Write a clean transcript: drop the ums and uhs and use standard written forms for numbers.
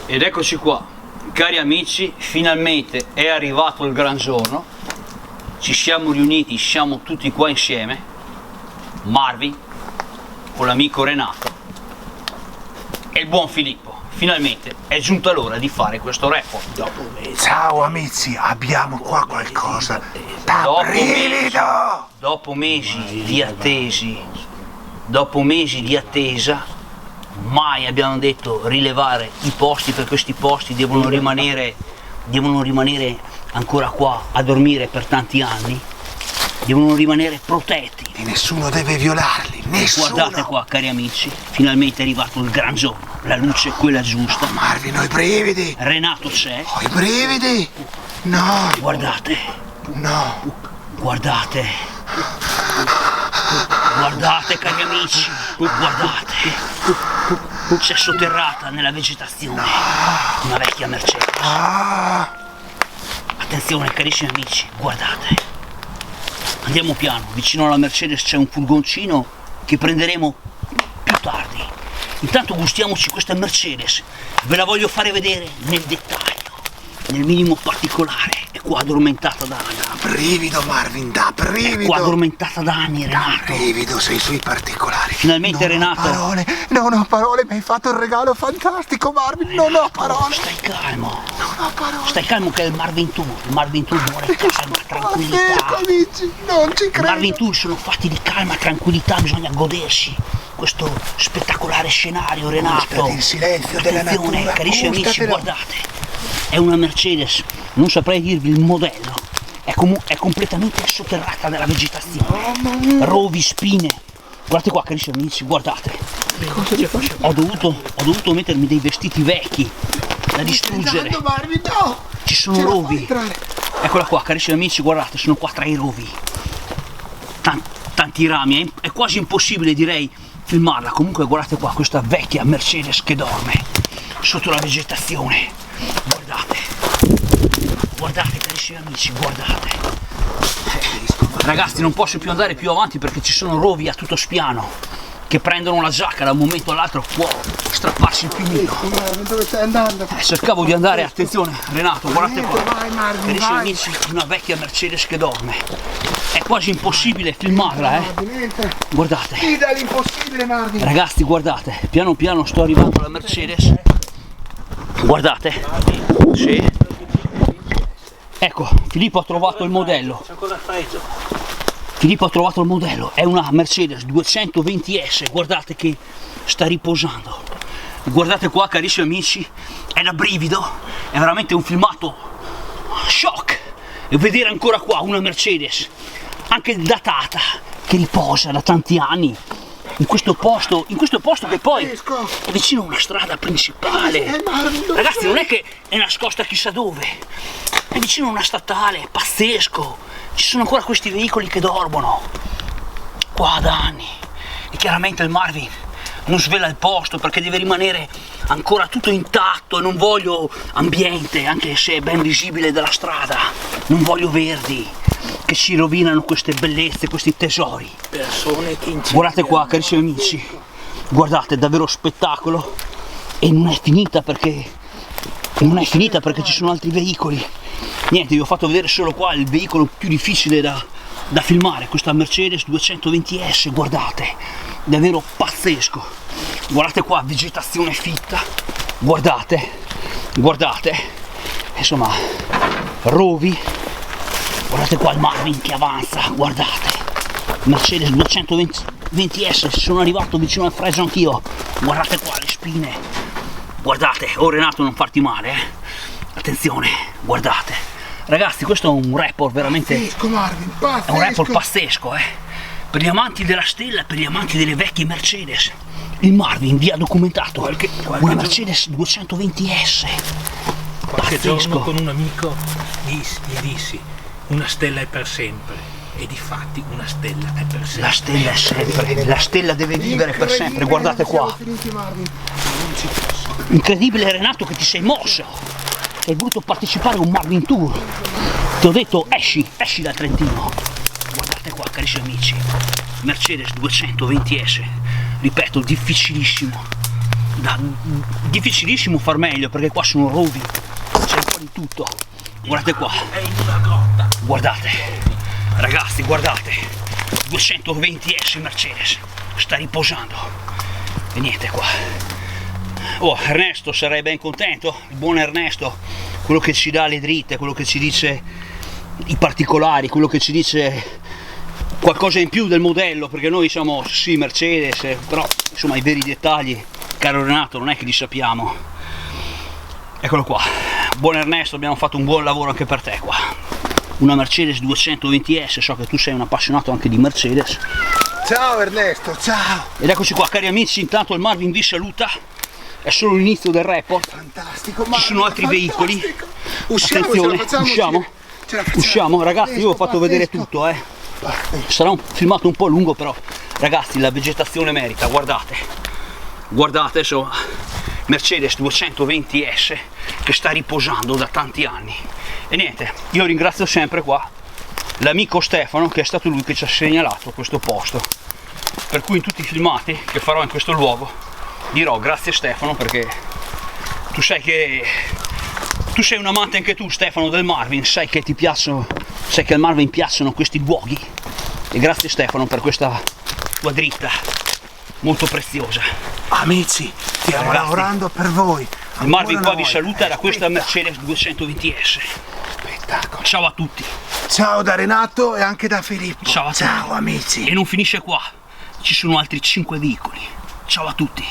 Ed eccoci qua, cari amici, finalmente è arrivato il gran giorno, ci siamo riuniti, siamo tutti qua insieme, Marvin, con l'amico Renato e il buon Filippo. Finalmente è giunta l'ora di fare questo report. Ciao amici, abbiamo qua qualcosa da brivido! Dopo mesi di attesa, mai abbiamo detto rilevare i posti, perché questi posti devono rimanere ancora qua a dormire per tanti anni, devono rimanere protetti E nessuno deve violarli, nessuno! Guardate qua, cari amici, finalmente è arrivato il gran giorno, la luce è quella giusta. Marvin, ho i brividi! Renato c'è. Ho i brividi! No! Guardate, No! guardate, guardate cari amici, guardate, c'è sotterrata nella vegetazione una vecchia Mercedes. Attenzione carissimi amici, guardate, andiamo piano, vicino alla Mercedes c'è un furgoncino che prenderemo più tardi. Intanto gustiamoci questa Mercedes, ve la voglio fare vedere nel dettaglio, nel minimo particolare. È qua addormentata da anni. Brivido Marvin, da brivido! È qua addormentata da anni, Renato. Brivido, sei sui particolari. Finalmente Renato. Non ho parole, mi hai fatto un regalo fantastico Marvin, non ho parole! Stai calmo. Non ho parole! Stai calmo che è il Marvin Tour. Il Marvin Tour vuole calma, tranquillità. Amici, non ci I credo! Marvin Tour sono fatti di calma, tranquillità, bisogna godersi questo spettacolare scenario, Renato. Gustate il silenzio della Attenzione, natura, carissimi amici, gustatelo. guardate. È una Mercedes, non saprei dirvi il modello. È completamente sotterrata nella vegetazione. Rovi, spine. Guardate qua, carissimi amici, guardate. Ho dovuto mettermi dei vestiti vecchi da distruggere. Marvin, no! Ci sono rovi. Eccola qua, carissimi amici, guardate, sono qua tra i rovi. Tanti rami, è quasi impossibile, direi, filmarla. Comunque guardate qua, questa vecchia Mercedes che dorme sotto la vegetazione. Guardate carissimi amici, guardate. Ragazzi, non posso più andare più avanti perché ci sono rovi a tutto spiano che prendono la giacca da un momento all'altro, può strapparsi il piumino. Dove stai andando? Cercavo di andare, attenzione Renato, guardate qua. Vai Marvin, Carissimi vai! amici, una vecchia Mercedes che dorme. È quasi impossibile filmarla, Guardate. Guida l'impossibile Marvin! Ragazzi, guardate, piano piano sto arrivando alla Mercedes. Guardate. Sì. Ecco, Filippo ha trovato il modello. C'è ancora freddo. Filippo ha trovato il modello, è una Mercedes 220S, guardate che sta riposando. Guardate qua carissimi amici, è da brivido, è veramente un filmato shock. E vedere ancora qua una Mercedes, anche datata, che riposa da tanti anni. In questo posto che poi è vicino a una strada principale. Ragazzi, non è che è nascosta chissà dove, è vicino a una statale, è pazzesco. Ci sono ancora questi veicoli che dormono qua da anni. E chiaramente il Marvin non svela il posto perché deve rimanere ancora tutto intatto. E non voglio ambiente, anche se è ben visibile dalla strada, non voglio verdi che ci rovinano queste bellezze, questi tesori. Persone che Guardate qua carissimi amici, guardate, davvero spettacolo. E non è finita perché ci sono altri veicoli. Niente, vi ho fatto vedere solo qua il veicolo più difficile da filmare, questa Mercedes 220S, guardate, davvero pazzesco. Guardate qua, vegetazione fitta, guardate, insomma, rovi. Guardate qua il Marvin che avanza, guardate, Mercedes 220S, sono arrivato vicino al fregio anch'io, guardate qua le spine, guardate, oh Renato non farti male, attenzione, guardate, ragazzi questo è un report veramente, Pazzesco Marvin, pazzesco! è un report pazzesco, per gli amanti della stella, per gli amanti delle vecchie Mercedes, il Marvin vi ha documentato una Mercedes 220S, Qualche giorno pazzesco. con un amico gli dissi una stella è per sempre, e difatti una stella è per sempre. La stella è sempre, la stella deve vivere per sempre, guardate qua. Incredibile Renato che ti sei mosso, hai voluto partecipare a un Marvin Tour, ti ho detto esci dal Trentino. Guardate qua carissimi amici, Mercedes 220S, ripeto, difficilissimo difficilissimo far meglio perché qua sono rovi, c'è un po' di tutto. Guardate qua, È in una grotta. guardate, ragazzi, guardate, 220S Mercedes, sta riposando e niente qua. Oh, Ernesto sarei ben contento, il buon Ernesto, quello che ci dà le dritte, quello che ci dice i particolari, quello che ci dice qualcosa in più del modello, perché noi siamo sì Mercedes, però insomma i veri dettagli, caro Renato, non è che li sappiamo. Eccolo qua, buon Ernesto, abbiamo fatto un buon lavoro anche per te qua. Una Mercedes 220S, so che tu sei un appassionato anche di Mercedes. Ciao Ernesto, ciao. Ed eccoci qua, cari amici, intanto il Marvin vi saluta, è solo l'inizio del report. Fantastico, Ci sono altri veicoli. Usciamo, Attenzione, ce la facciamo, usciamo. ce la facciamo. Usciamo, ragazzi, io ho fatto vedere Pazzesco. tutto, sarà un filmato un po' lungo, però ragazzi la vegetazione merita, guardate, guardate, insomma, Mercedes 220S che sta riposando da tanti anni. E niente, io ringrazio sempre qua l'amico Stefano, che è stato lui che ci ha segnalato questo posto, per cui in tutti i filmati che farò in questo luogo dirò grazie Stefano, perché tu sai che tu sei un amante anche tu, Stefano, del Marvin, sai che ti piacciono, sai che al Marvin piacciono questi luoghi, e grazie Stefano per questa tua dritta molto preziosa. Amici, stiamo Ragazzi, lavorando per voi. Il Marvin Ancora qua vi una saluta da questa volta. Mercedes 220S. Spettacolo. Ciao a tutti. Ciao da Renato e anche da Filippo. Ciao a tutti. Ciao amici. E non finisce qua, ci sono altri 5 veicoli. Ciao a tutti.